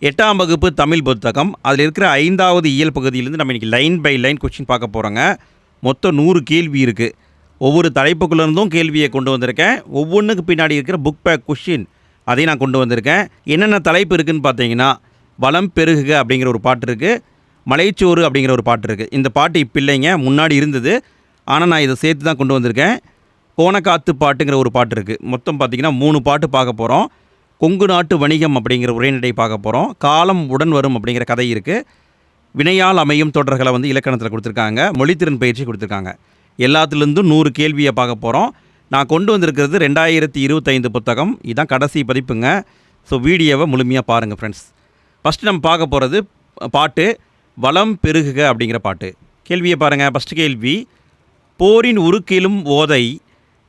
8ஆம் வகுப்பு தமிழ் புத்தகம் அதில் இருக்கிற 5வது இயல் பகுதியிலேருந்து நம்ம இன்றைக்கி லைன் பை லைன் கொஸ்டின் பார்க்க போகிறோங்க. மொத்தம் 100 கேள்வி இருக்குது. ஒவ்வொரு தலைப்புக்குள்ளேருந்தும் கேள்வியை கொண்டு வந்திருக்கேன். ஒவ்வொன்றுக்கு பின்னாடி இருக்கிற புக் பேக் கொஸ்டின் அதையும் நான் கொண்டு வந்திருக்கேன். என்னென்ன தலைப்பு இருக்குதுன்னு பார்த்தீங்கன்னா, வளம் பெருகுக அப்படிங்கிற ஒரு பாட்டு இருக்குது, மலைச்சோறு அப்படிங்கிற ஒரு பாட்டு இருக்குது. இந்த பாட்டு இப்போ இல்லைங்க, முன்னாடி இருந்தது. ஆனால் நான் இதை சேர்த்து தான் கொண்டு வந்திருக்கேன். கோணக்காத்து பாட்டுங்கிற ஒரு பாட்டு இருக்குது. மொத்தம் பார்த்திங்கன்னா 3 பாட்டு பார்க்க போகிறோம். கொங்கு நாட்டு வணிகம் அப்படிங்கிற உரைநடை பார்க்க போகிறோம். காலம் உடன் வரும் அப்படிங்கிற கதை இருக்குது. வினையால் அமையும் தொடர்களை இலக்கணத்தில் கொடுத்துருக்காங்க. மொழித்திறன் பயிற்சி கொடுத்துருக்காங்க. எல்லாத்துலேருந்தும் 100 கேள்வியை பார்க்க போகிறோம். நான் கொண்டு வந்திருக்கிறது 2025 புத்தகம். இதுதான் கடைசி பதிப்புங்க. ஸோ வீடியோவை முழுமையாக பாருங்கள் ஃப்ரெண்ட்ஸ். ஃபஸ்ட்டு நம்ம பார்க்க போகிறது பாட்டு வளம் பெருகுக அப்படிங்கிற பாட்டு. கேள்வியை பாருங்கள். ஃபஸ்ட்டு கேள்வி, போரின் உருக்கிலும் ஓதை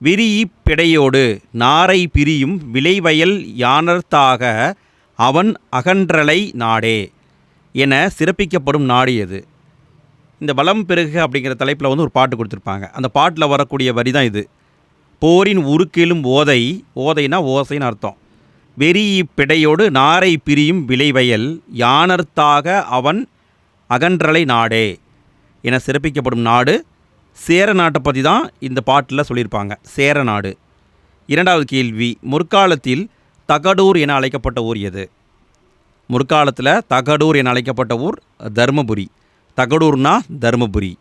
விரிஇ பிடையோடு நாரை பிரியும் விளைவயல் யானர்த்தாக அவன் அகன்றலை நாடே என சிறப்பிக்கப்படும் நாடு எது? இந்த வளம் பெருக அப்படிங்கிற தலைப்பில் ஒரு பாட்டு கொடுத்துருப்பாங்க. அந்த பாட்டில் வரக்கூடிய வரி தான் இது. போரின் உருக்கிலும் ஓதை, ஓதைனா ஓசைன்னு அர்த்தம். வெறிஇ பிடையோடு நாரை பிரியும் விளைவயல் யானர்த்தாக அவன் அகன்றலை நாடே என சிறப்பிக்கப்படும் நாடு சேர நாட்டை பற்றி தான் இந்த பாட்டில் சொல்லியிருப்பாங்க. சேர நாடு. 2வது கேள்வி, முற்காலத்தில் தகடூர் என அழைக்கப்பட்ட ஊர் எது? முற்காலத்தில் தகடூர் என அழைக்கப்பட்ட ஊர் தருமபுரி. தகடூர்னா தருமபுரி.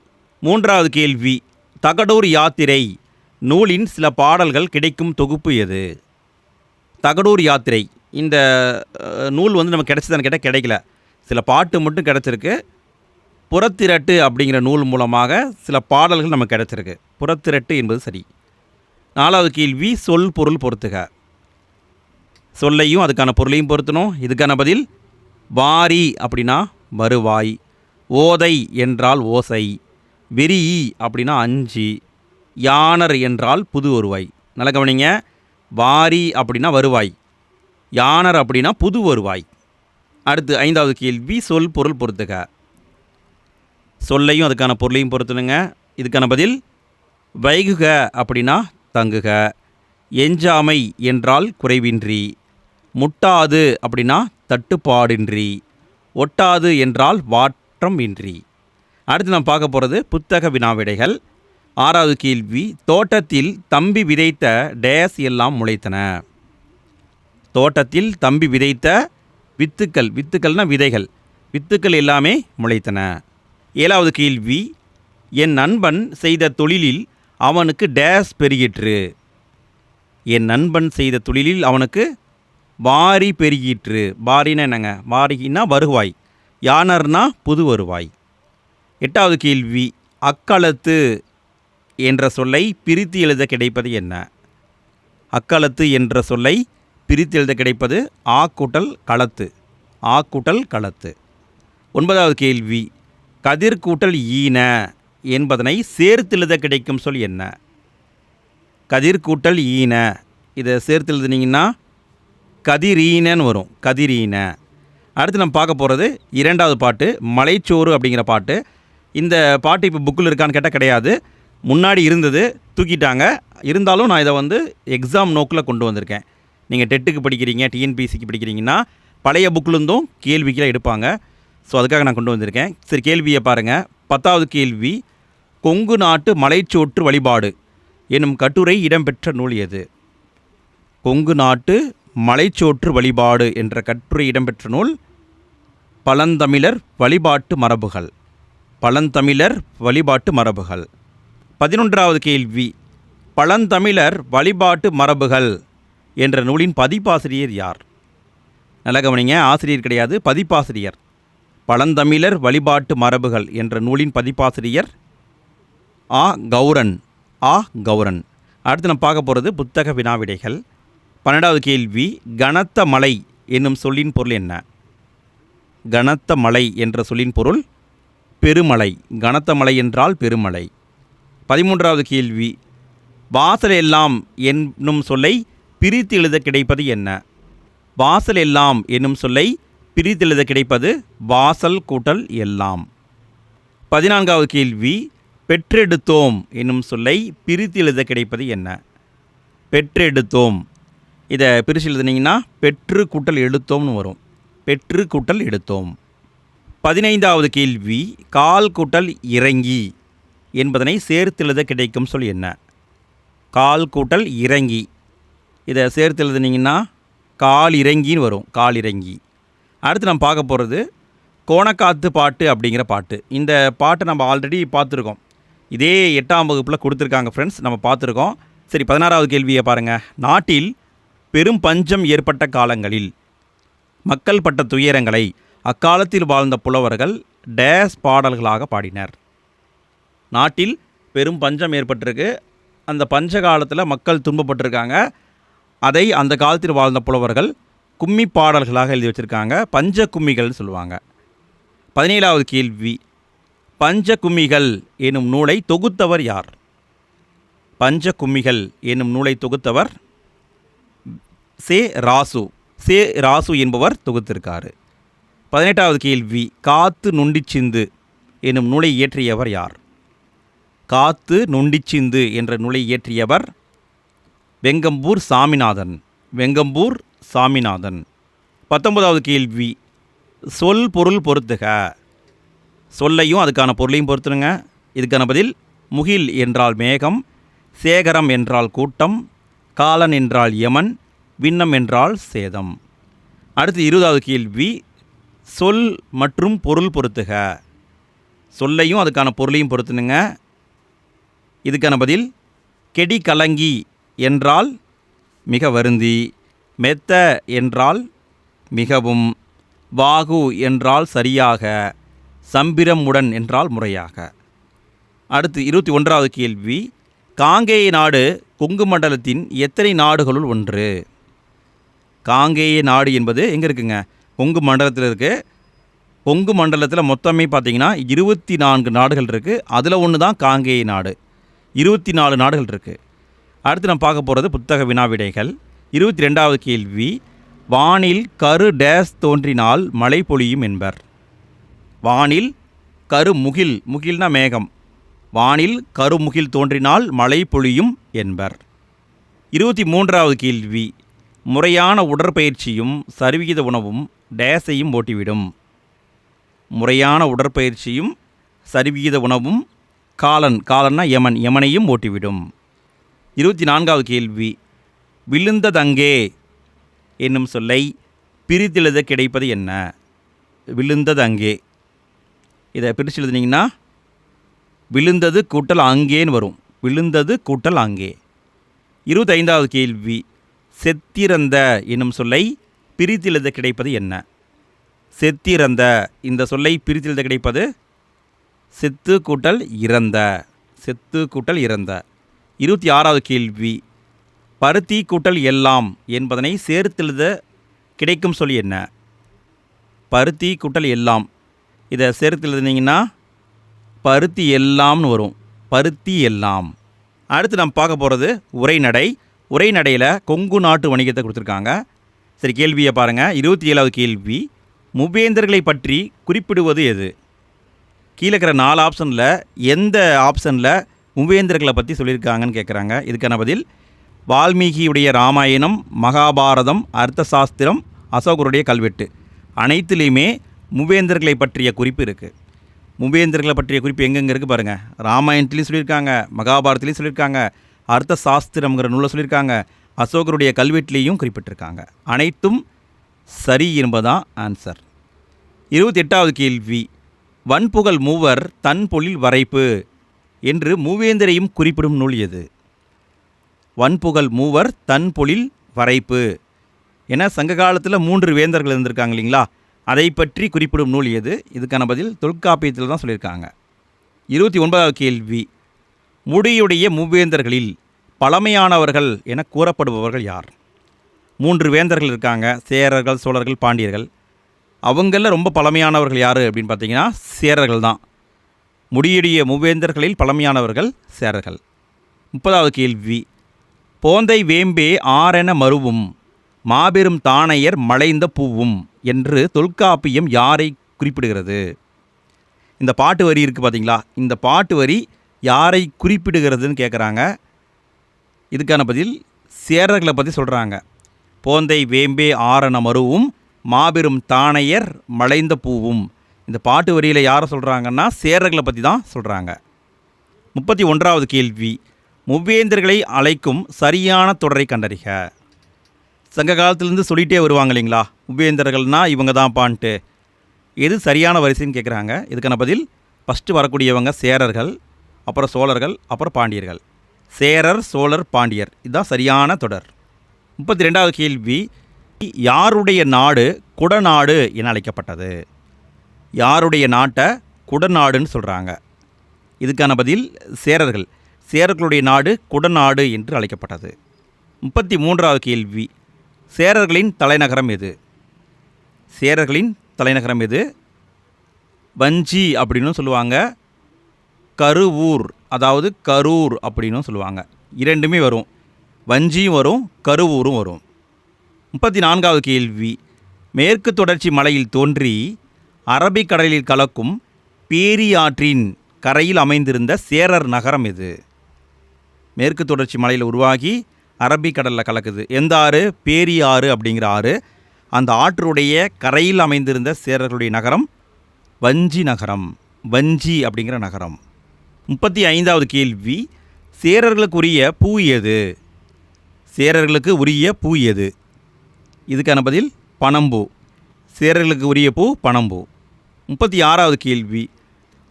3வது கேள்வி, தகடூர் யாத்திரை நூலின் சில பாடல்கள் கிடைக்கும் தொகுப்பு எது? தகடூர் யாத்திரை இந்த நூல் நமக்கு கிடைச்சதான்னு கேட்டால் கிடைக்கல. சில பாட்டு மட்டும் கிடச்சிருக்கு. புறத்திரட்டு அப்படிங்கிற நூல் மூலமாக சில பாடல்கள் நமக்கு கிடச்சிருக்கு. புறத்திரட்டு என்பது சரி. 4வது கேள்வி, சொல் பொருள் பொறுத்துக. சொல்லையும் அதுக்கான பொருளையும் பொருத்தணும். இதுக்கான பதில் வாரி அப்படின்னா வருவாய், ஓதை என்றால் ஓசை, வெறிஇ அப்படின்னா அஞ்சு, யானர் என்றால் புது வருவாய். நல்ல கவனிங்க. வாரி அப்படின்னா வருவாய், யானர் அப்படின்னா புது வருவாய். அடுத்து 5வது கேள்வி, சொல் பொருள் பொறுத்துக. சொல்லையும் அதுக்கான பொருளையும் பொறுத்தணுங்க. இதுக்கான பதில் வைகுக அப்படின்னா தங்குக, எஞ்சாமை என்றால் குறைவின்றி, முட்டாது அப்படின்னா தட்டுப்பாடின்றி, ஒட்டாது என்றால் வாற்றம் இன்றி. அடுத்து நாம் பார்க்க போகிறது புத்தக வினாவிடைகள். 6வது கேள்வி, தோட்டத்தில் தம்பி விதைத்த டேஸ் எல்லாம் முளைத்தன. தோட்டத்தில் தம்பி விதைத்த வித்துக்கள், வித்துக்கள்னால் விதைகள், வித்துக்கள் எல்லாமே முளைத்தன. 7வது கேள்வி, என் நண்பன் செய்த தொழிலில் அவனுக்கு டேஸ் பெருகிற்று. என் நண்பன் செய்த தொழிலில் அவனுக்கு வாரி பெருகிற்று. வாரின்னா என்னங்க? வாரினா வருவாய், யானர்னா புது வருவாய். 8வது கேள்வி, அக்களத்து என்ற சொல்லை பிரித்து எழுத கிடைப்பது என்ன? அக்களத்து என்ற சொல்லை பிரித்து எழுத கிடைப்பது ஆ கூட்டல் களத்து. ஆ கூட்டல் களத்து. 9வது கேள்வி, கதிர் கூட்டல் ஈன என்பதனை சேர்த்தெழுத கிடைக்கும் சொல் என்ன? கதிர் கூட்டல் ஈன, இதை சேர்த்து எழுதுனீங்கன்னா கதிரீனன்னு வரும். கதிரீன. அடுத்து நம்ம பார்க்க போகிறது 2வது பாட்டு மலைச்சோறு அப்படிங்கிற பாட்டு. இந்த பாட்டு இப்போ புக்கில் இருக்கான்னு கேட்டால் கிடையாது. முன்னாடி இருந்தது, தூக்கிட்டாங்க. இருந்தாலும் நான் இதை எக்ஸாம் நோக்கில் கொண்டு வந்திருக்கேன். நீங்கள் டெட்டுக்கு படிக்கிறீங்க, டிஎன்பிசிக்கு படிக்கிறீங்கன்னா பழைய புக்கிலேருந்தும் கேள்விக்கெலாம் எடுப்பாங்க. ஸோ அதுக்காக நான் கொண்டு வந்திருக்கேன். சரி, கேள்வியை பாருங்கள். 10வது கேள்வி, கொங்கு நாட்டு மலைச்சோற்று வழிபாடு எனும் கட்டுரை இடம்பெற்ற நூல் எது? கொங்கு நாட்டு மலைச்சோற்று வழிபாடு என்ற கட்டுரை இடம்பெற்ற நூல் பழந்தமிழர் வழிபாட்டு மரபுகள். பழந்தமிழர் வழிபாட்டு மரபுகள். 11வது கேள்வி, பழந்தமிழர் வழிபாட்டு மரபுகள் என்ற நூலின் பதிப்பாசிரியர் யார்? நல்ல கவனிங்க. ஆசிரியர் கிடையாது, பதிப்பாசிரியர். பழந்தமிழர் வழிபாட்டு மரபுகள் என்ற நூலின் பதிப்பாசிரியர் ஆ கௌரன். ஆ கௌரன். அடுத்து நம்ம பார்க்க போகிறது புத்தக வினாவிடைகள். 12வது கேள்வி, கனத்த மலை என்னும் சொல்லின் பொருள் என்ன? கனத்த மலை என்ற சொல்லின் பொருள் பெருமலை. கனத்த மலை என்றால் பெருமலை. 13வது கேள்வி, வாசல் எல்லாம் என்னும் சொல்லை பிரித்து எழுத கிடைப்பது என்ன? வாசல் எல்லாம் என்னும் சொல்லை பிரித்தெழுத கிடைப்பது வாசல் கூட்டல் எல்லாம். 14வது கேள்வி, பெற்றெடுத்தோம் என்னும் சொல்லை பிரித்து எழுத கிடைப்பது என்ன? பெற்றெடுத்தோம். இதை பிரித்து எழுதுனீங்கன்னா பெற்று கூட்டல் எடுத்தோம்னு வரும். பெற்று கூட்டல் எடுத்தோம். 15வது கேள்வி, கால் கூட்டல் இறங்கி என்பதனை சேர்த்தெழுத கிடைக்கும் சொல் என்ன? கால் கூட்டல் இறங்கி, இதை சேர்த்து எழுதுனீங்கன்னா கால் இறங்கின்னு வரும். கால் இறங்கி. அடுத்து நம்ம பார்க்க போகிறது கோணக்காத்து பாட்டு அப்படிங்கிற பாட்டு. இந்த பாட்டை நம்ம ஆல்ரெடி பார்த்துருக்கோம். இதே 8ஆம் வகுப்பில் கொடுத்துருக்காங்க ஃப்ரெண்ட்ஸ், நம்ம பார்த்துருக்கோம். சரி, 16வது கேள்வியை பாருங்கள். நாட்டில் பெரும் பஞ்சம் ஏற்பட்ட காலங்களில் மக்கள் பட்ட துயரங்களை அக்காலத்தில் வாழ்ந்த புலவர்கள் டேஸ் பாடல்களாக பாடினர். நாட்டில் பெரும் பஞ்சம் ஏற்பட்டிருக்கு, அந்த பஞ்ச காலத்தில் மக்கள் துன்பப்பட்டிருக்காங்க. அதை அந்த காலத்தில் வாழ்ந்த புலவர்கள் கும்மி பாடல்களாக எழுதி வச்சுருக்காங்க. பஞ்ச கும்மிகள்னு சொல்லுவாங்க. 17வது கேள்வி, பஞ்ச கும்மிகள் எனும் நூலை தொகுத்தவர் யார்? பஞ்ச கும்மிகள் எனும் நூலை தொகுத்தவர் சே ராசு என்பவர் தொகுத்திருக்காரு. 18வது கேள்வி, காத்து நுண்டிச்சிந்து எனும் நூலை இயற்றியவர் யார்? காத்து நுண்டிச்சிந்து என்ற நூலை இயற்றியவர் வெங்கம்பூர் சாமிநாதன். 19வது கேள்வி, சொல் பொருள் பொறுத்துக. சொல்லையும் அதுக்கான பொருளையும் பொறுத்துனுங்க. இதுக்கான பதில் முகில் என்றால் மேகம், சேகரம் என்றால் கூட்டம், காலன் என்றால் யமன், விண்ணம் என்றால் சேதம். அடுத்து 20வது கேள்வி, சொல் மற்றும் பொருள் பொறுத்துக. சொல்லையும் அதுக்கான பொருளையும் பொறுத்துனுங்க. இதுக்கான பதில் கெடி கலங்கி என்றால் மிக வருந்தி, மெத்த என்றால் மிகவும், வாகு என்றால் சரியாக, சம்பிரமுடன் என்றால் முறையாக. அடுத்து 21வது கேள்வி, காங்கேய நாடு கொங்கு மண்டலத்தின் எத்தனை நாடுகளுள் ஒன்று? காங்கேய நாடு என்பது எங்கே இருக்குங்க? கொங்கு மண்டலத்தில் இருக்குது. கொங்கு மண்டலத்தில் மொத்தமே பார்த்திங்கன்னா 24 நாடுகள் இருக்குது. அதில் ஒன்று தான் காங்கேய நாடு. 24 நாடுகள் இருக்குது. அடுத்து நம்ம பார்க்க போகிறது புத்தக வினாவிடைகள். 22வது கேள்வி, வானில் கரு டேஸ் தோன்றினால் மழை பொழியும் என்பர். வானில் கரு முகில்னா மேகம். வானில் கருமுகில் தோன்றினால் மழை பொழியும் என்பர். 23வது கேள்வி, முறையான உடற்பயிற்சியும் சரிவிகித உணவும் டேஸையும் ஓட்டிவிடும். முறையான உடற்பயிற்சியும் சரிவிகித உணவும் காலன்னா யமனையும் ஓட்டிவிடும். 24வது கேள்வி, விழுந்ததங்கே என்னும் சொல்லை பிரித்தெழுத கிடைப்பது என்ன? விழுந்ததங்கே, இதை பிரித்து எழுதுனீங்கன்னா விழுந்தது கூட்டல் அங்கேன்னு வரும். விழுந்தது கூட்டல் அங்கே. 25வது கேள்வி, செத்திறந்த என்னும் சொல்லை பிரித்தெழுத கிடைப்பது என்ன? செத்திறந்த, இந்த சொல்லை பிரித்தெழுத கிடைப்பது செத்து கூட்டல் இறந்த. 26வது கேள்வி, பருத்தி கூட்டல் எல்லாம் என்பதனை சேர்த்தெழுத கிடைக்கும் சொல் என்ன? பருத்தி கூட்டல் எல்லாம், இதை சேர்த்து எழுதுனீங்கன்னா பருத்தி எல்லாம்னு வரும். பருத்தி எல்லாம். அடுத்து நம்ம பார்க்க போகிறது உரைநடையில் கொங்கு நாட்டு வணிகத்தை கொடுத்துருக்காங்க. சரி, கேள்வியை பாருங்கள். 27வது கேள்வி, மூவேந்தர்களை பற்றி குறிப்பிடுவது எது? கீழே இருக்கிற 4 ஆப்ஷனில் எந்த ஆப்ஷனில் மூவேந்தர்களை பற்றி சொல்லியிருக்காங்கன்னு கேட்குறாங்க. இதுக்கான பதில் வால்மீகியுடைய ராமாயணம், மகாபாரதம், அர்த்தசாஸ்திரம், அசோகருடைய கல்வெட்டு. அனைத்துலேயுமே மூவேந்தர்களை பற்றிய குறிப்பு இருக்குது. மூவேந்தர்களை பற்றிய குறிப்பு எங்கெங்கே இருக்குது பாருங்கள். ராமாயணத்துலேயும் சொல்லியிருக்காங்க, மகாபாரதத்துலேயும் சொல்லியிருக்காங்க, அர்த்த சாஸ்திரம்ங்கிற நூலை சொல்லியிருக்காங்க, அசோகருடைய கல்வெட்டிலையும் குறிப்பிட்டிருக்காங்க. அனைத்தும் சரி என்பதுதான் ஆன்சர். 28வது கேள்வி, வன்புகழ் மூவர் தன் பொழில் வரைப்பு என்று மூவேந்தரையும் குறிப்பிடும் நூல் எது? வன்புகழ் மூவர் தன் பொழில் வரைப்பு. ஏன்னா சங்க காலத்தில் 3 வேந்தர்கள் இருந்திருக்காங்க இல்லைங்களா, அதை பற்றி குறிப்பிடும் நூல் எது? இதுக்கான பதில் தொல்காப்பியத்தில் தான் சொல்லியிருக்காங்க. 29வது கேள்வி, முடியுடைய மூவேந்தர்களில் பழமையானவர்கள் என கூறப்படுபவர்கள் யார்? 3 வேந்தர்கள் இருக்காங்க, சேரர்கள், சோழர்கள், பாண்டியர்கள். அவங்களில் ரொம்ப பழமையானவர்கள் யார் அப்படின்னு பார்த்தீங்கன்னா சேரர்கள் தான். முடியுடைய மூவேந்தர்களில் பழமையானவர்கள் சேரர்கள். 30வது கேள்வி, போந்தை வேம்பே ஆரென மருவும் மாபெரும் தானையர் மலைந்த பூவும் என்று தொல்காப்பியம் யாரை குறிப்பிடுகிறது? இந்த பாட்டு வரி இருக்குது பார்த்தீங்களா, இந்த பாட்டு வரி யாரை குறிப்பிடுகிறதுன்னு கேட்குறாங்க. இதுக்கான பதில் சேரர்களை பற்றி சொல்கிறாங்க. போந்தை வேம்பே ஆரென மருவும் மாபெரும் தானையர் மலைந்த பூவும். இந்த பாட்டு வரியில் யாரை சொல்கிறாங்கன்னா சேரர்களை பற்றி தான் சொல்கிறாங்க. 31வது கேள்வி, மூவேந்தர்களை அழைக்கும் சரியான தொடரை கண்டறிக. சங்க காலத்திலேருந்து சொல்லிகிட்டே வருவாங்க இல்லைங்களா, மூவேந்தர்கள்னால் இவங்க தான் பான்ட்டு. எது சரியான வரிசைன்னு கேட்குறாங்க. இதுக்கான பதில் ஃபஸ்ட்டு வரக்கூடியவங்க சேரர்கள், அப்புறம் சோழர்கள், அப்புறம் பாண்டியர்கள். சேரர், சோழர், பாண்டியர், இதுதான் சரியான தொடர். 32வது கேள்வி, யாருடைய நாடு குடநாடு என அழைக்கப்பட்டது? யாருடைய நாட்டை குடநாடுன்னு சொல்கிறாங்க. இதுக்கான பதில் சேரர்கள். சேரர்களுடைய நாடு குடநாடு என்று அழைக்கப்பட்டது. 33வது கேள்வி, சேரர்களின் தலைநகரம் எது? சேரர்களின் தலைநகரம் எது? வஞ்சி அப்படின்னு சொல்லுவாங்க, கருவூர் அதாவது கரூர் அப்படின்னு சொல்லுவாங்க. இரண்டுமே வரும், வஞ்சியும் வரும், கருவூரும் வரும். 34வது கேள்வி, மேற்கு தொடர்ச்சி மலையில் தோன்றி அரபிக்கடலில் கலக்கும் பேரியாற்றின் கரையில் அமைந்திருந்த சேரர் நகரம் எது? மேற்கு தொடர்ச்சி மலையில் உருவாகி அரபிக்கடலில் கலக்குது. எந்த ஆறு? பேரியாறு அப்படிங்கிற ஆறு. அந்த ஆற்றுடைய கரையில் அமைந்திருந்த சேரர்களுடைய நகரம் வஞ்சி நகரம், வஞ்சி அப்படிங்கிற நகரம். 35வது கேள்வி, சேரர்களுக்குரிய பூ எது? சேரர்களுக்கு உரிய பூ எது? இதுக்கான பதில் பனம்பூ. சேரர்களுக்கு உரிய பூ பனம்பூ. 36வது கேள்வி,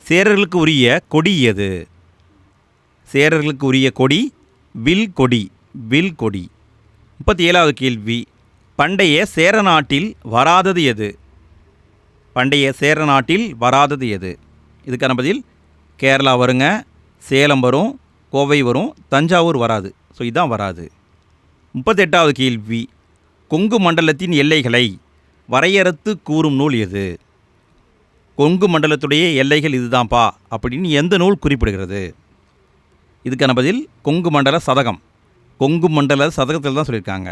சேரர்களுக்கு உரிய கொடி எது? சேரர்களுக்கு உரிய கொடி வில் கொடி, வில் கொடி. 37வது கேள்வி, பண்டைய சேர நாட்டில் வராதது எது? பண்டைய சேர நாட்டில் வராதது எது? இதுக்கான பதில் கேரளா வருங்க, சேலம் வரும், கோவை வரும், தஞ்சாவூர் வராது. ஸோ இதுதான் வராது. 38வது கேள்வி, கொங்கு மண்டலத்தின் எல்லைகளை வரையறுத்து கூறும் நூல் எது? கொங்கு மண்டலத்துடைய எல்லைகள் இதுதான்ப்பா அப்படின்னு எந்த நூல் குறிப்பிடுகிறது? இதுக்கான பதில் கொங்கு மண்டல சதகம். கொங்கு மண்டல சதகத்தில் தான் சொல்லியிருக்காங்க.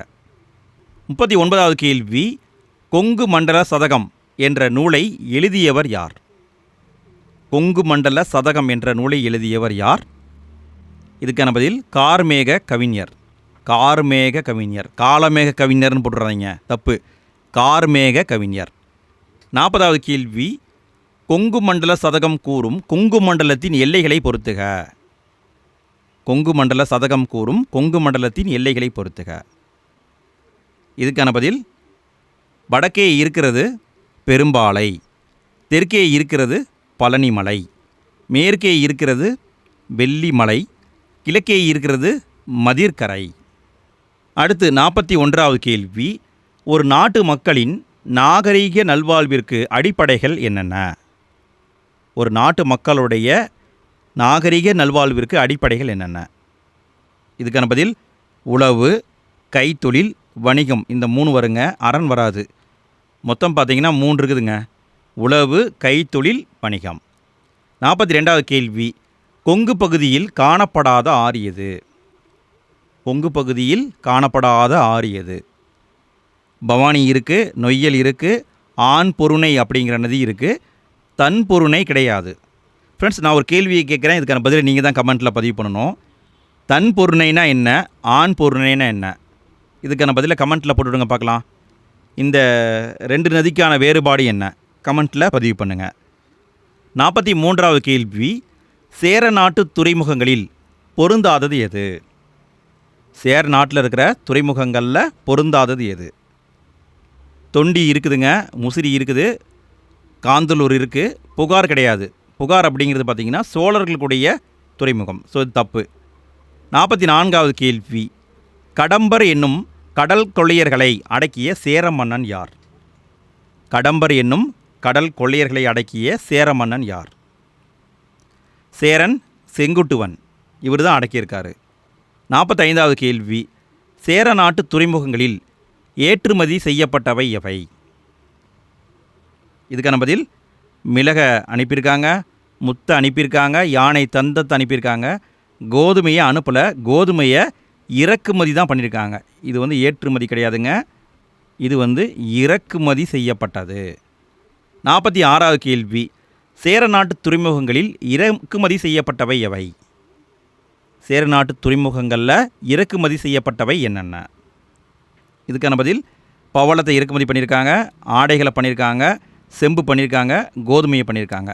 39வது கேள்வி, கொங்கு மண்டல சதகம் என்ற நூலை எழுதியவர் யார்? கொங்கு மண்டல சதகம் என்ற நூலை எழுதியவர் யார்? இதுக்கான பதில் கார்மேக கவிஞர். கார்மேக கவிஞர், காலமேக கவிஞர்னு போட்டுறாதீங்க, தப்பு. கார்மேக கவிஞர். 40வது கேள்வி, கொங்கு மண்டல சதகம் கூறும் கொங்கு மண்டலத்தின் எல்லைகளை பொறுத்துக. கொங்கு மண்டல சதகம் கூறும் கொங்கு மண்டலத்தின் எல்லைகளை பொறுத்துக. இதுக்கான பதில் வடக்கே இருக்கிறது பெரும்பாலை, தெற்கே இருக்கிறது பழனிமலை, மேற்கே இருக்கிறது வெள்ளிமலை, கிழக்கே இருக்கிறது மதிர்கரை. அடுத்து 41வது கேள்வி, ஒரு நாட்டு மக்களின் நாகரீக நல்வாழ்விற்கு அடிப்படைகள் என்னென்ன? ஒரு நாட்டு மக்களுடைய நாகரீக நல்வாழ்விற்கு அடிப்படைகள் என்னென்ன? இதுக்கான பதில் உழவு, கைத்தொழில், வணிகம். இந்த 3 வருங்க, அரண் வராது. மொத்தம் பார்த்தீங்கன்னா 3 இருக்குதுங்க, உழவு, கைத்தொழில், வணிகம். 42வது கேள்வி, கொங்கு பகுதியில் காணப்படாத ஆறு எது? கொங்கு பகுதியில் காணப்படாத ஆறு எது? பவானி இருக்குது, நொய்யல் இருக்குது, ஆண் பொருணை அப்படிங்கிற நதி இருக்குது, தன் பொருணை கிடையாது. ஃப்ரெண்ட்ஸ், நான் ஒரு கேள்வியை கேட்குறேன், இதுக்கான பதிலை நீங்கள் தான் கமெண்ட்டில் பதிவு பண்ணணும். தன் பொருணைனா என்ன, ஆண் பொருணைனா என்ன? இதுக்கான பதிலை கமெண்ட்டில் போட்டுவிடுங்க பார்க்கலாம். இந்த 2 நதிக்கான வேறுபாடு என்ன? கமெண்ட்டில் பதிவு பண்ணுங்கள். 43வது கேள்வி, சேர நாட்டு துறைமுகங்களில் பொருந்தாதது எது? சேர நாட்டில் இருக்கிற துறைமுகங்களில் பொருந்தாதது எது? தொண்டி இருக்குதுங்க, முசிறி இருக்குது, காந்தலூர் இருக்குது, புகார் கிடையாது. புகார் அப்படிங்கிறது பார்த்திங்கன்னா சோழர்களுடைய துறைமுகம். ஸோ இது தப்பு. 44வது கேள்வி, கடம்பர் என்னும் கடல் கொள்ளையர்களை அடக்கிய சேர மன்னன் யார்? கடம்பர் என்னும் கடல் கொள்ளையர்களை அடக்கிய சேர மன்னன் யார்? சேரன் செங்குட்டுவன், இவர் தான் அடக்கியிருக்காரு. 45வது கேள்வி, சேர நாட்டு துறைமுகங்களில் ஏற்றுமதி செய்யப்பட்டவை எவை? இதுக்கான பதில் மிளகை அனுப்பியிருக்காங்க, முத்தை அனுப்பியிருக்காங்க, யானை தந்தத்தை அனுப்பியிருக்காங்க, கோதுமையை அனுப்பலை, கோதுமையை இறக்குமதி தான் பண்ணியிருக்காங்க. இது ஏற்றுமதி கிடையாதுங்க, இது இறக்குமதி செய்யப்பட்டது. 46வது கேள்வி, சேர நாட்டு துறைமுகங்களில் இறக்குமதி செய்யப்பட்டவை எவை? சேர நாட்டு துறைமுகங்களில் இறக்குமதி செய்யப்பட்டவை என்னென்ன? இதுக்கான பதில் பவளத்தை இறக்குமதி பண்ணியிருக்காங்க, ஆடைகளை பண்ணியிருக்காங்க, செம்பு பண்ணியிருக்காங்க, கோதுமையை பண்ணியிருக்காங்க.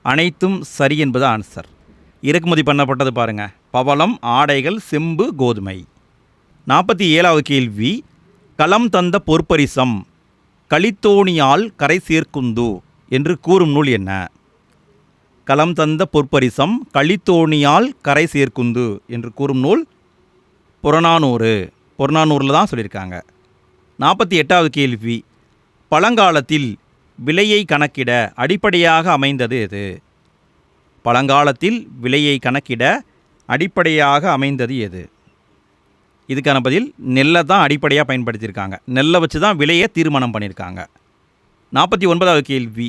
அனைத்தும் சரி என்பது ஆன்சர். இறக்குமதி பண்ணப்பட்டது பாருங்கள், பவளம், ஆடைகள், செம்பு, கோதுமை. 47வது கேள்வி, களம் தந்த பொற்பரிசம் களித்தோணியால் கரை சேர்க்குந்து என்று கூறும் நூல் என்ன? களம் தந்த பொற்பரிசம் களித்தோணியால் கரை சேர்க்குந்து என்று கூறும் நூல் புறநானூறு. புறநானூரில் தான் சொல்லியிருக்காங்க. 48வது கேள்வி, பழங்காலத்தில் விலையை கணக்கிட அடிப்படையாக அமைந்தது எது? பழங்காலத்தில் விலையை கணக்கிட அடிப்படையாக அமைந்தது எது? இதுக்கான பதில் நெல்லை தான் அடிப்படையாக பயன்படுத்தியிருக்காங்க. நெல்லை வச்சு தான் விலையை தீர்மானம் பண்ணியிருக்காங்க. 49வது கேள்வி,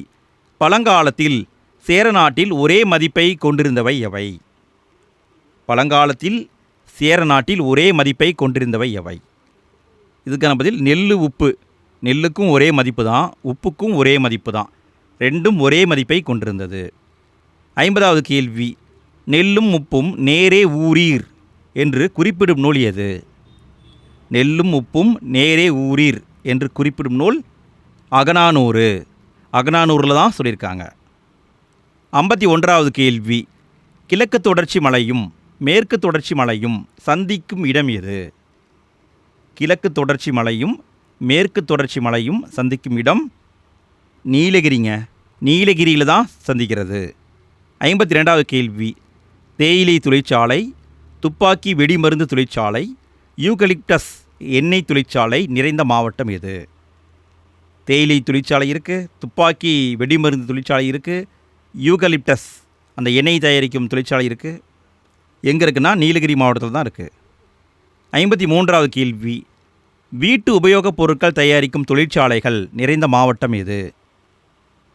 பழங்காலத்தில் சேர நாட்டில் ஒரே மதிப்பை கொண்டிருந்தவை எவை? பழங்காலத்தில் சேர நாட்டில் ஒரே மதிப்பை கொண்டிருந்தவை எவை? இதுக்கான பதில் நெல், உப்பு. நெல்லுக்கும் ஒரே மதிப்பு தான், உப்புக்கும் ஒரே மதிப்பு தான், ரெண்டும் ஒரே மதிப்பை கொண்டிருந்தது. 50வது கேள்வி, நெல்லும் உப்பும் நேரே ஊரீர் என்று குறிப்பிடும் நூல் எது? நெல்லும் உப்பும் நேரே ஊரீர் என்று குறிப்பிடும் நூல் அகநானூறு. அகநானூரில் தான் சொல்லியிருக்காங்க. 51வது கேள்வி, கிழக்கு தொடர்ச்சி மலையும் மேற்கு தொடர்ச்சி மலையும் சந்திக்கும் இடம் எது? கிழக்கு தொடர்ச்சி மலையும் மேற்கு தொடர்ச்சி மலையும் சந்திக்கும் இடம் நீலகிரிங்க. நீலகிரியில் தான் சந்திக்கிறது. 52வது கேள்வி, தேயிலை தொழிற்சாலை, துப்பாக்கி வெடிமருந்து தொழிற்சாலை, யூகலிப்டஸ் எண்ணெய் தொழிற்சாலை நிறைந்த மாவட்டம் எது? தேயிலை தொழிற்சாலை இருக்குது, துப்பாக்கி வெடிமருந்து தொழிற்சாலை இருக்குது, யூகலிப்டஸ் அந்த எண்ணெய் தயாரிக்கும் தொழிற்சாலை இருக்குது. எங்கே இருக்குன்னா நீலகிரி மாவட்டத்தில் தான் இருக்குது. 53வது கேள்வி, வீட்டு உபயோகப் பொருட்கள் தயாரிக்கும் தொழிற்சாலைகள் நிறைந்த மாவட்டம் எது?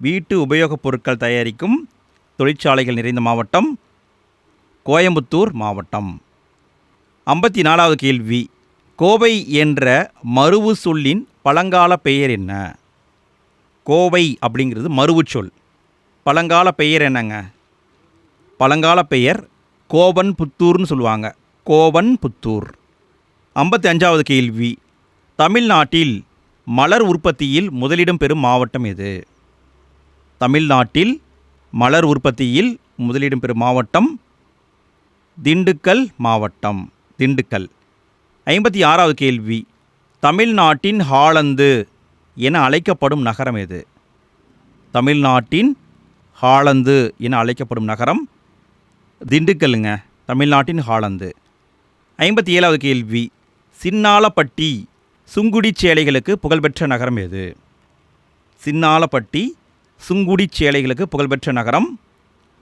வீட்டு உபயோகப் பொருட்கள் தயாரிக்கும் தொழிற்சாலைகள் நிறைந்த மாவட்டம் கோயம்புத்தூர் மாவட்டம். 54வது கேள்வி, கோவை என்ற மருவு சொல்லின் பழங்கால பெயர் என்ன? கோவை அப்படிங்கிறது மருவு சொல். பழங்கால பெயர் என்னங்க? பழங்கால பெயர் கோபன் புத்தூர்னு சொல்லுவாங்க. கோபன் புத்தூர். 55வது கேள்வி, தமிழ்நாட்டில் மலர் உற்பத்தியில் முதலிடம் பெறும் மாவட்டம் எது? தமிழ்நாட்டில் மலர் உற்பத்தியில் முதலிடம் பெறும் மாவட்டம் திண்டுக்கல் மாவட்டம். திண்டுக்கல். 56வது கேள்வி, தமிழ்நாட்டின் ஹாலந்து என அழைக்கப்படும் நகரம் எது? தமிழ்நாட்டின் ஹாலந்து என அழைக்கப்படும் நகரம் திண்டுக்கல்லுங்க. தமிழ்நாட்டின் ஹாலந்து. 57வது கேள்வி, சின்னாலப்பட்டி சுங்குடி சேலைகளுக்கு புகழ்பெற்ற நகரம் எது? சின்னாலப்பட்டி சுங்குடி சேலைகளுக்கு புகழ்பெற்ற நகரம்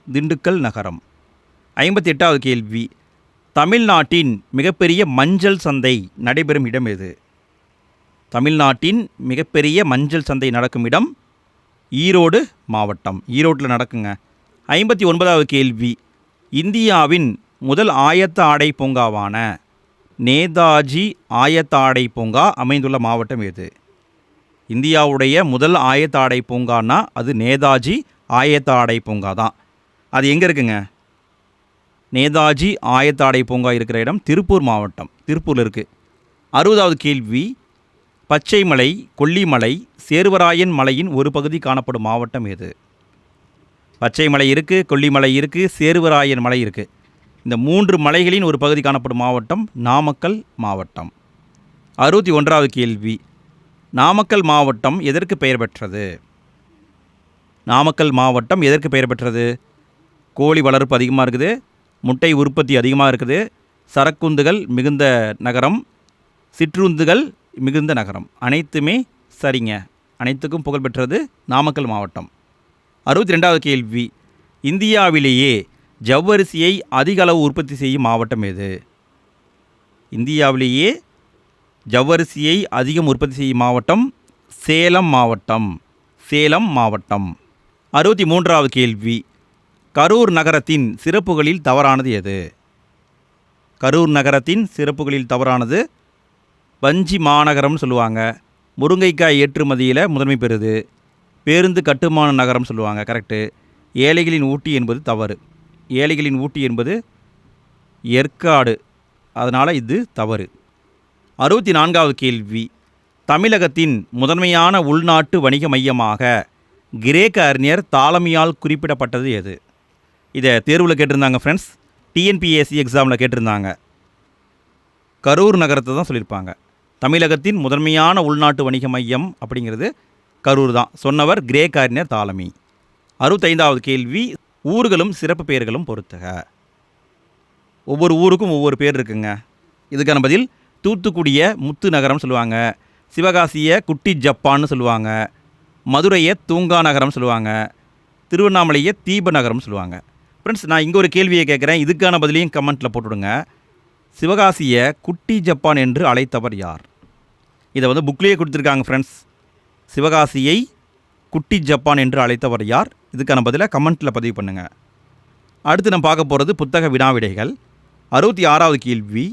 திண்டுக்கல் நகரம். 58வது கேள்வி, தமிழ்நாட்டின் மிகப்பெரிய மஞ்சள் சந்தை நடைபெறும் இடம் எது? தமிழ்நாட்டின் மிகப்பெரிய மஞ்சள் சந்தை நடக்கும் இடம் ஈரோடு மாவட்டம். ஈரோட்டில் நடக்குங்க. 59வது கேள்வி, இந்தியாவின் முதல் ஆயத்த ஆடை பூங்காவான நேதாஜி ஆயத்த ஆடை பூங்கா அமைந்துள்ள மாவட்டம் எது? இந்தியாவுடைய முதல் ஆயத்த ஆடை பூங்கான்னா அது நேதாஜி ஆயத்த ஆடை பூங்கா தான். அது எங்கே இருக்குங்க? நேதாஜி ஆயத்த ஆடை பூங்கா இருக்கிற இடம் திருப்பூர் மாவட்டம். திருப்பூரில் இருக்குது. 60வது கேள்வி, பச்சைமலை, கொல்லிமலை, சேர்வராயன் மலையின் ஒரு பகுதி காணப்படும் மாவட்டம் எது? பச்சைமலை இருக்குது, கொல்லிமலை இருக்குது, சேர்வராயன் மலை இருக்குது. இந்த 3 மலைகளின் ஒரு பகுதி காணப்படும் மாவட்டம் நாமக்கல் மாவட்டம். 61வது கேள்வி, நாமக்கல் மாவட்டம் எதற்கு பெயர் பெற்றது? நாமக்கல் மாவட்டம் எதற்கு பெயர் பெற்றது? கோழி வளர்ப்பு அதிகமாக இருக்குது, முட்டை உற்பத்தி அதிகமாக இருக்குது, சரக்குந்துகள் மிகுந்த நகரம், சிற்றுந்துகள் மிகுந்த நகரம். அனைத்துமே சரிங்க. அனைத்துக்கும் புகழ்பெற்றது நாமக்கல் மாவட்டம். 62வது கேள்வி, இந்தியாவிலேயே ஜவ்வரிசியை அதிக அளவு உற்பத்தி செய்யும் மாவட்டம் எது? இந்தியாவிலேயே ஜவ்வரிசியை அதிகம் உற்பத்தி செய்யும் மாவட்டம் சேலம் மாவட்டம். சேலம் மாவட்டம். 63வது கேள்வி, கரூர் நகரத்தின் சிறப்புகளில் தவறானது எது? கரூர் நகரத்தின் சிறப்புகளில் தவறானது வஞ்சி மாநகரம்னு சொல்லுவாங்க. முருங்கைக்காய் ஏற்றுமதியில் முதன்மை பெறுது. பேருந்து கட்டுமான நகரம் சொல்லுவாங்க. கரெக்டு. ஏழைகளின் ஊட்டி என்பது தவறு. ஏழைகளின் ஊட்டி என்பது ஏற்காடு. அதனால் இது தவறு. 64வது கேள்வி, தமிழகத்தின் முதன்மையான உள்நாட்டு வணிக மையமாக கிரேக்க அறிஞர் தாலமியால் குறிப்பிடப்பட்டது எது? இதை தேர்வில் கேட்டிருந்தாங்க ஃப்ரெண்ட்ஸ். டிஎன்பிஎஸ்சி எக்ஸாமில் கேட்டிருந்தாங்க. கரூர் நகரத்தை தான் சொல்லியிருப்பாங்க. தமிழகத்தின் முதன்மையான உள்நாட்டு வணிக மையம் அப்படிங்கிறது கரூர் தான். சொன்னவர் கிரேக்க அறிஞர் தாலமி. 65வது கேள்வி, ஊர்களும் சிறப்பு பெயர்களும் பொறுத்துக. ஒவ்வொரு ஊருக்கும் ஒவ்வொரு பேர் இருக்குங்க. இதுக்கான பதில் தூத்துக்குடியை முத்து நகரம் சொல்லுவாங்க, சிவகாசியை குட்டி ஜப்பான்னு சொல்லுவாங்க, மதுரையை தூங்கா நகரம் சொல்லுவாங்க, திருவண்ணாமலையை தீப நகரம் சொல்லுவாங்க. ஃப்ரெண்ட்ஸ், நான் இங்கே ஒரு கேள்வியை கேட்குறேன், இதுக்கான பதிலையும் கமெண்ட்டில் போட்டுவிடுங்க. சிவகாசியை குட்டி ஜப்பான் என்று அழைத்தவர் யார்? இதை வந்து புக்லேயே கொடுத்துருக்காங்க ஃப்ரெண்ட்ஸ். சிவகாசியை குட்டி ஜப்பான் என்று அழைத்தவர் யார்? இதுக்கான பதிலை கமெண்ட்டில் பதிவு பண்ணுங்கள். அடுத்து நம்ம பார்க்க போகிறது புத்தக வினாவிடைகள். 66வது கேள்வி,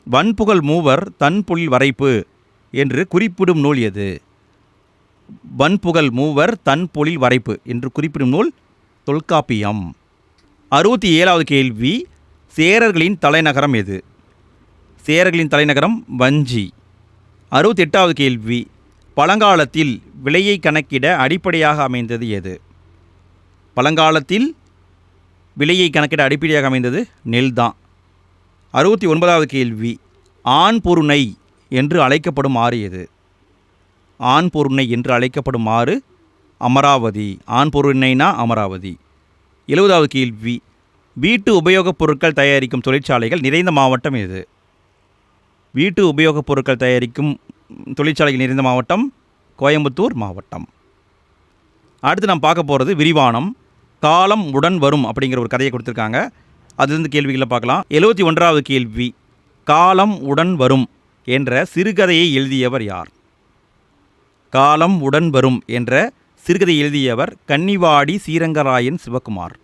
வன்புகழ் மூவர் தன்பொழில் வரைப்பு என்று குறிப்பிடும் நூல் எது? வன்புகழ் மூவர் தன்பொழில் வரைப்பு என்று குறிப்பிடும் நூல் தொல்காப்பியம். 67வது கேள்வி, சேரர்களின் தலைநகரம் எது? சேரர்களின் தலைநகரம் வஞ்சி. 68வது கேள்வி, பழங்காலத்தில் விலையை கணக்கிட அடிப்படையாக அமைந்தது எது? பழங்காலத்தில் விலையை கணக்கிட அடிப்படையாக அமைந்தது நெல் தான். 69வது கேள்வி, ஆண் பொருணை என்று அழைக்கப்படும் ஆறு எது? ஆண் பொருணை என்று அழைக்கப்படும் ஆறு அமராவதி. ஆண் பொருணைனா அமராவதி. 70வது கேள்வி, வீட்டு உபயோகப் பொருட்கள் தயாரிக்கும் தொழிற்சாலைகள் நிறைந்த மாவட்டம் எது? வீட்டு உபயோகப் பொருட்கள் தயாரிக்கும் தொழிற்சாலைகள் நிறைந்த மாவட்டம் கோயம்புத்தூர் மாவட்டம். அடுத்து நாம் பார்க்க போகிறது விரிவானம். காலம் உடன் வரும் அப்படிங்கிற ஒரு கதையை கொடுத்துருக்காங்க. அதுலேருந்து கேள்விகளை பார்க்கலாம். 71வது கேள்வி, காலம் உடன் வரும் என்ற சிறுகதையை எழுதியவர் யார்? காலம் உடன் வரும் என்ற சிறுகதை எழுதியவர் கன்னிவாடி ஸ்ரீரங்கராயன் சிவகுமார்.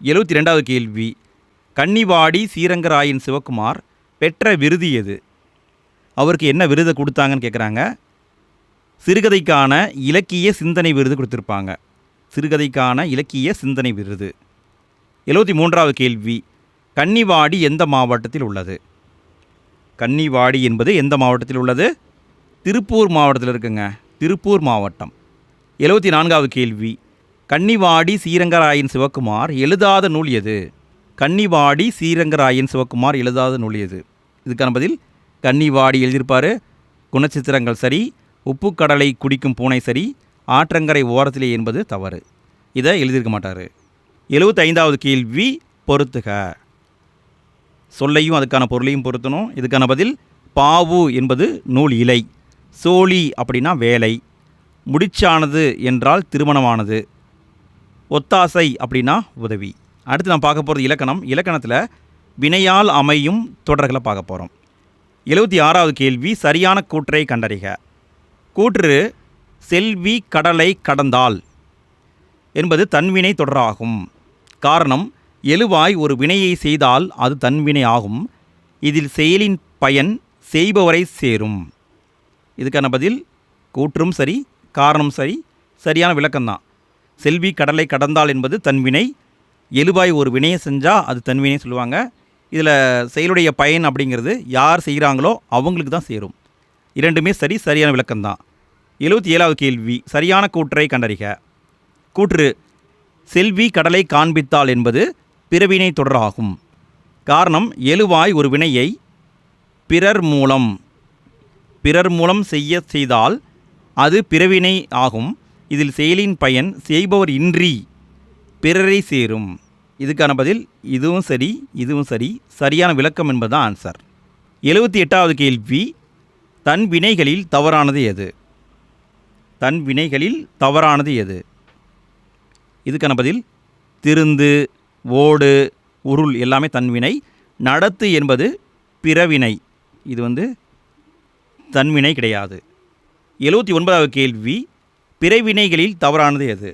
72வது கேள்வி, கன்னிவாடி ஸ்ரீரங்கராயன் சிவகுமார் பெற்ற விருது எது? அவருக்கு என்ன விருதை கொடுத்தாங்கன்னு கேட்குறாங்க. சிறுகதைக்கான இலக்கிய சிந்தனை விருது கொடுத்துருப்பாங்க. சிறுகதைக்கான இலக்கிய சிந்தனை விருது. 73வது கேள்வி, கன்னிவாடி எந்த மாவட்டத்தில் உள்ளது? கன்னிவாடி என்பது எந்த மாவட்டத்தில் உள்ளது? திருப்பூர் மாவட்டத்தில் இருக்குங்க. திருப்பூர் மாவட்டம். 74வது கேள்வி, கன்னிவாடி ஸ்ரீரங்கராயன் சிவகுமார் எழுதாத நூல் எது? கன்னிவாடி ஸ்ரீரங்கராயன் சிவகுமார் எழுதாத நூல் எது? இதுக்கான பதில் கன்னிவாடி எழுதியிருப்பார். குணச்சித்திரங்கள் சரி, உப்பு கடலை குடிக்கும் பூனை சரி, ஆற்றங்கரை ஓரத்திலே என்பது தவறு. இதை எழுதியிருக்க மாட்டார். 75வது கேள்வி, பொறுத்துக. சொல்லையும் அதுக்கான பொருளையும் பொருத்தணும். இதுக்கான பதில் பாவு என்பது நூல் இலை, சோழி அப்படின்னா வேலை, முடிச்சானது என்றால் திருமணமானது, ஒத்தாசை அப்படின்னா உதவி. அடுத்து நான் பார்க்க போகிறது இலக்கணம். இலக்கணத்தில் வினையால் அமையும் தொடர்களை பார்க்க போகிறோம். 76வது கேள்வி, சரியான கூற்றை கண்டறிக. கூற்று செல்வி கடலை கடந்தால் என்பது தன்வினை தொடராகும். காரணம், எழுவாய் ஒரு வினையை செய்தால் அது தன்வினை ஆகும். இதில் செயலின் பயன் செய்பவரை சேரும். இதுக்கான பதில் கூற்றும் சரி, காரணம் சரி, சரியான விளக்கம்தான். செல்வி கடலை கடந்தால் என்பது தன்வினை. எழுவாய் ஒரு வினையை செஞ்சால் அது தன்வினை சொல்லுவாங்க. இதில் செயலுடைய பயன் அப்படிங்கிறது யார் செய்கிறாங்களோ அவங்களுக்கு தான் சேரும். இரண்டுமே சரி, சரியான விளக்கம்தான். 77வது கேள்வி, சரியான கூற்றை கண்டறிக. கூற்று செல்வி கடலை காண்பித்தால் என்பது பிறவினை தொடராகும். காரணம், எழுவாய் ஒரு வினையை பிறர் மூலம் செய்தால் அது பிறவினை ஆகும். இதில் செயலின் பயன் செய்பவர் இன்றி பிறரை சேரும். இதுக்கான பதில் இதுவும் சரி, இதுவும் சரி, சரியான விளக்கம் என்பதுதான் ஆன்சர். 78வது கேள்வி, தன் வினைகளில் தவறானது எது? தன் வினைகளில் தவறானது எது? இதுக்கான பதில் திருந்து, ஓடு, உருள் எல்லாமே தன்வினை. நடத்து என்பது பிறவினை. இது தன்வினை கிடையாது. 79வது கேள்வி, பிறவினைகளில் தவறானது எது?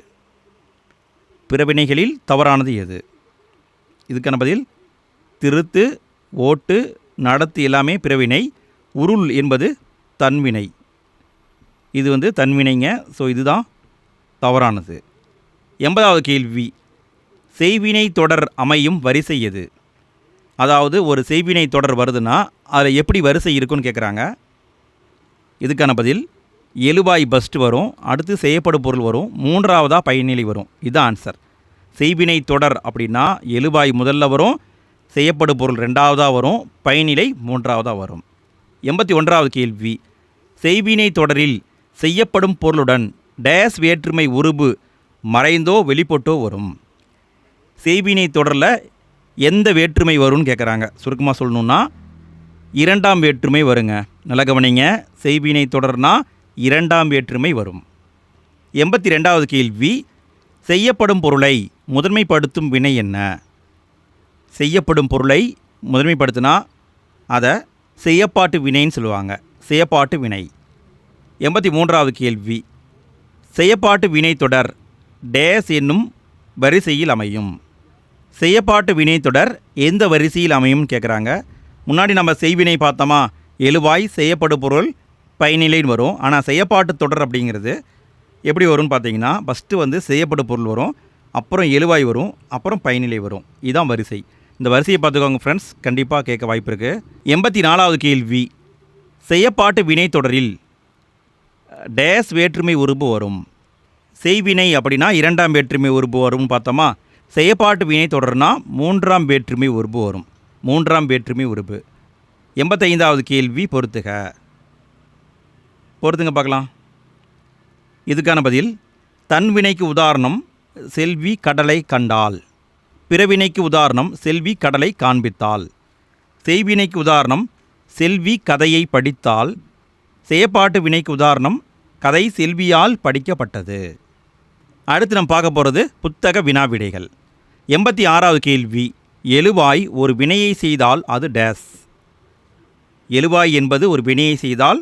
பிறவினைகளில் தவறானது எது? இதுக்கான பதில் திருத்து, ஓட்டு, நடத்து எல்லாமே பிறவினை. உருள் என்பது தன்வினை. இது தன்வினைங்க. ஸோ இதுதான் தவறானது. 80வது கேள்வி, செய்வினை தொடர் அமையும் வரிசை எது? அதாவது ஒரு செய்வினை தொடர் வருதுன்னா அதில் எப்படி வரிசை இருக்குன்னு கேட்குறாங்க. இதுக்கான பதில் எழுவாய் பஸ்ட் வரும், அடுத்து செய்யப்படும் பொருள் வரும், மூன்றாவதாக பயனிலை வரும். இதுதான் ஆன்சர். செய்வினை தொடர் அப்படின்னா எழுவாய் முதல்ல வரும், செய்யப்படும் பொருள் ரெண்டாவதாக வரும், பயனிலை மூன்றாவதாக வரும். 81வது கேள்வி, செய்வினை தொடரில் செய்யப்படும் பொருளுடன் டேஸ் வேற்றுமை உருபு மறைந்தோ வெளிப்பட்டோ வரும். செய்வினை தொடரில் எந்த வேற்றுமை வரும்னு கேட்குறாங்க. சுருக்கமாக சொல்லணுன்னா இரண்டாம் வேற்றுமை வருங்க. நல்ல கவனிங்க, செய்வினை தொடர்னா இரண்டாம் வேற்றுமை வரும். 82வது கேள்வி, செய்யப்படும் பொருளை முதன்மைப்படுத்தும் வினை என்ன? செய்யப்படும் பொருளை முதன்மைப்படுத்தினா அதை செய்யப்பாட்டு வினைன்னு சொல்லுவாங்க. செய்யப்பாட்டு வினை. 83வது கேள்வி, செய்யப்பாட்டு வினை தொடர் டேஸ் என்னும் வரிசையில் அமையும். செய்யப்பாட்டு வினை தொடர் எந்த வரிசையில் அமையும் கேட்குறாங்க. முன்னாடி நம்ம செய்வினை பார்த்தோமா, எழுவாய் செய்யப்படும் பொருள் பயனிலைன்னு வரும். ஆனால் செய்யப்பாட்டு தொடர் அப்படிங்கிறது எப்படி வரும்னு பார்த்தீங்கன்னா, ஃபஸ்ட்டு செய்யப்படும் பொருள் வரும், அப்புறம் எழுவாய் வரும், அப்புறம் பயனிலை வரும். இதுதான் வரிசை. இந்த வரிசையை பார்த்துக்கோங்க ஃப்ரெண்ட்ஸ், கண்டிப்பாக கேட்க வாய்ப்பு இருக்குது. 84வது கேள்வி, செய்யப்பாட்டு வினை தொடரில் டேஸ் வேற்றுமை உருபு வரும். செய்வினை அப்படின்னா இரண்டாம் வேற்றுமை உருபு வரும்னு பார்த்தோமா, செய்யப்பாட்டு வினை தொடர்னா மூன்றாம் வேற்றுமை உருபு வரும். மூன்றாம் வேற்றுமை உருபு. 85வது கேள்வி, பொறுத்துங்க பார்க்கலாம். இதுக்கான பதில், தன்வினைக்கு உதாரணம் செல்வி கடலை கண்டால், பிறவினைக்கு உதாரணம் செல்வி கடலை காண்பித்தால், செய்வினைக்கு உதாரணம் செல்வி கதையை படித்தால், செய்யப்பாட்டு வினைக்கு உதாரணம் கதை செல்வியால் படிக்கப்பட்டது. அடுத்து நம்ம பார்க்க போகிறது புத்தக வினாவிடைகள். 86வது கேள்வி, எழுவாய் ஒரு வினையை செய்தால் அது டேஸ். எழுவாய் என்பது ஒரு வினையை செய்தால்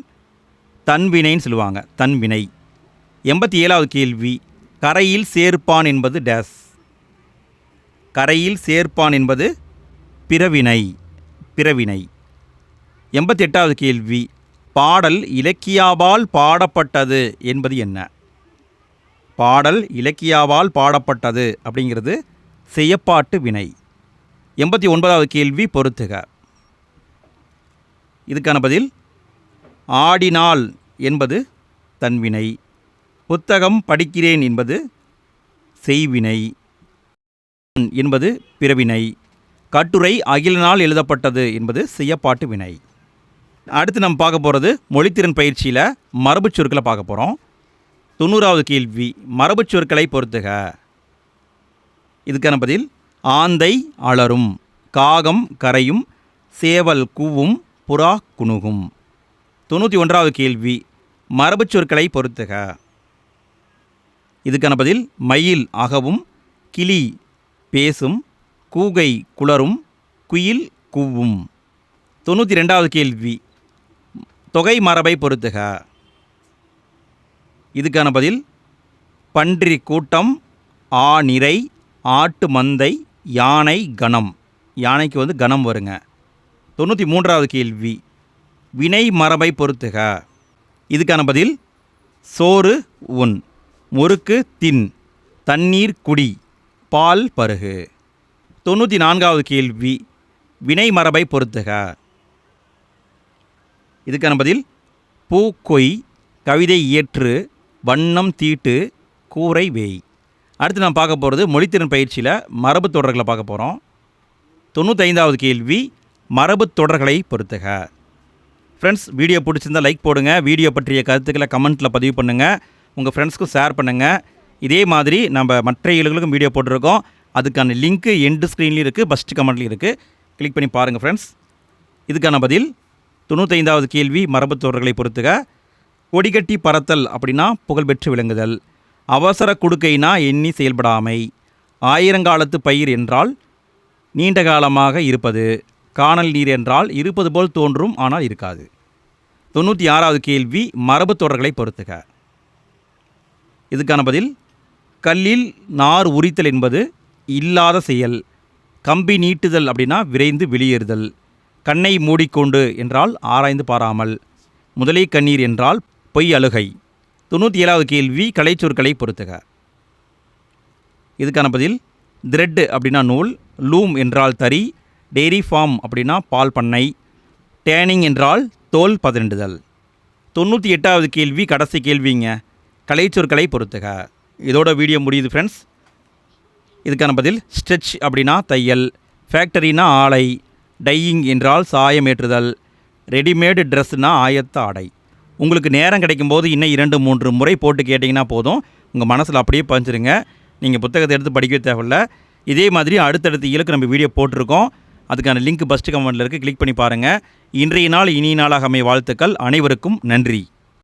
தன்வினைன்னு சொல்லுவாங்க, தன்வினை. 87வது கேள்வி, கரையில் சேர்ப்பான் என்பது டேஸ். கரையில் சேர்ப்பான் என்பது பிறவினை. பிறவினை. 88வது கேள்வி, பாடல் இலக்கியாவால் பாடப்பட்டது என்பது என்ன? பாடல் இலக்கியாவால் பாடப்பட்டது அப்படிங்கிறது செய்யப்பாட்டு வினை. 89வது கேள்வி, பொறுத்துக. இதுக்கான பதில், ஆடினாள் என்பது தன்வினை, புத்தகம் படிக்கிறேன் என்பது செய்வினை என்பது பிறவினை, கட்டுரை அகிலனால் எழுதப்பட்டது என்பது செய்யப்பாட்டு வினை. அடுத்து நம்ம பார்க்க போகிறது மொழித்திறன் பயிற்சியில் மரபுச் சொற்களை பார்க்க போகிறோம். 90வது கேள்வி, மரபுச் சொற்களை பொறுத்துக. இதுக்கான பதில், ஆந்தை அலரும், காகம் கரையும், சேவல் கூவும், புறா குணுகும். 91வது கேள்வி, மரபுச் சொற்களை பொறுத்துக. இதுக்கான பதில், மயில் அகவும், கிளி பேசும், கூகை குளரும், குயில் கூவும். 92வது கேள்வி, தொகை மரபை பொறுத்துக. இதுக்கான பதில், பன்றி கூட்டம், ஆநிரை, ஆட்டு மந்தை, யானை கணம். யானைக்கு கணம் வருங்க. 93வது கேள்வி, வினை மரபை பொறுத்துக. இதுக்கான பதில், சோறு உண், முறுக்கு தின், தண்ணீர் குடி, பால் பருகு. 94வது கேள்வி, வினை மரபை பொறுத்துக. இதுக்கான பதில், பூ கொய், கவிதை இயற்று, வண்ணம் தீட்டு, கூரை வேய். அடுத்து நான் பார்க்க போகிறது மொழித்திறன் பயிற்சியில் மரபு தொடர்களை பார்க்க போகிறோம். 95வது கேள்வி, மரபு தொடர்களை பொறுத்துக. ஃப்ரெண்ட்ஸ், வீடியோ பிடிச்சிருந்தால் லைக் போடுங்க. வீடியோ பற்றிய கருத்துக்களை கமெண்ட்டில் பதிவு பண்ணுங்கள். உங்கள் ஃப்ரெண்ட்ஸ்க்கும் ஷேர் பண்ணுங்கள். இதே மாதிரி நம்ம மற்ற இயல்களுக்கும் வீடியோ போட்டிருக்கோம். அதுக்கான லிங்க்கு எண்டு ஸ்க்ரீன்லேயும் இருக்குது, ஃபஸ்ட்டு கமெண்ட்லேயும் இருக்குது. கிளிக் பண்ணி பாருங்கள் ஃப்ரெண்ட்ஸ். இதுக்கான பதில், 95வது கேள்வி, மரபு தொடர்களை பொறுத்துக. கொடிகட்டி பறத்தல் அப்படின்னா புகழ்பெற்று விளங்குதல். அவசர குடுக்கைனா எண்ணி செயல்படாமை. ஆயிரங்காலத்து பயிர் என்றால் நீண்ட காலமாக இருப்பது. காணல் நீர் என்றால் இருப்பது போல் தோன்றும் ஆனால் இருக்காது. 96வது கேள்வி, மரபு தொடர்களை பொறுத்துக. இதுக்கான பதில், கல்லில் நார் உரித்தல் என்பது இல்லாத செயல். கம்பி நீட்டுதல் அப்படின்னா விரைந்து வெளியேறுதல். கண்ணை மூடிக்கொண்டு என்றால் ஆராய்ந்து பாராமல். முதலை கண்ணீர் என்றால் பொய் அழுகை. 97வது கேள்வி, கலைச்சொற்களை பொறுத்துக. இதுக்கான பதில், த்ரெட் அப்படின்னா நூல், லூம் என்றால் தறி, டெய்ரி ஃபார்ம் அப்படின்னா பால் பண்ணை, டேனிங் என்றால் தோல் பதனிடுதல். 98வது கேள்வி கடைசி கேள்விங்க. கலைச்சொற்களை பொறுத்துக. இதோட வீடியோ முடியுது ஃப்ரெண்ட்ஸ். இதுக்கான பதில் ஸ்ட்ரெச் அப்படின்னா தையல், ஃபேக்டரினா ஆலை, டையிங் என்றால் சாயமேற்றுதல், ரெடிமேடு ட்ரெஸ்ஸுனா ஆயத்த ஆடை. உங்களுக்கு நேரம் கிடைக்கும்போது இன்னும் 2-3 முறை போட்டு கேட்டிங்கன்னா போதும், உங்கள் மனசில் அப்படியே பதிஞ்சிருங்க. நீங்கள் புத்தகத்தை எடுத்து படிக்க தேவையில்ல. இதே மாதிரி அடுத்தடுத்த இலக்கு நம்ம வீடியோ போட்டிருக்கோம். அதுக்கான லிங்க் ஃபஸ்ட்டு கமெண்ட்டில் இருக்குது, கிளிக் பண்ணி பாருங்கள். இன்றைய நாள் இனிய நாளாக அமைய வாழ்த்துக்கள். அனைவருக்கும் நன்றி.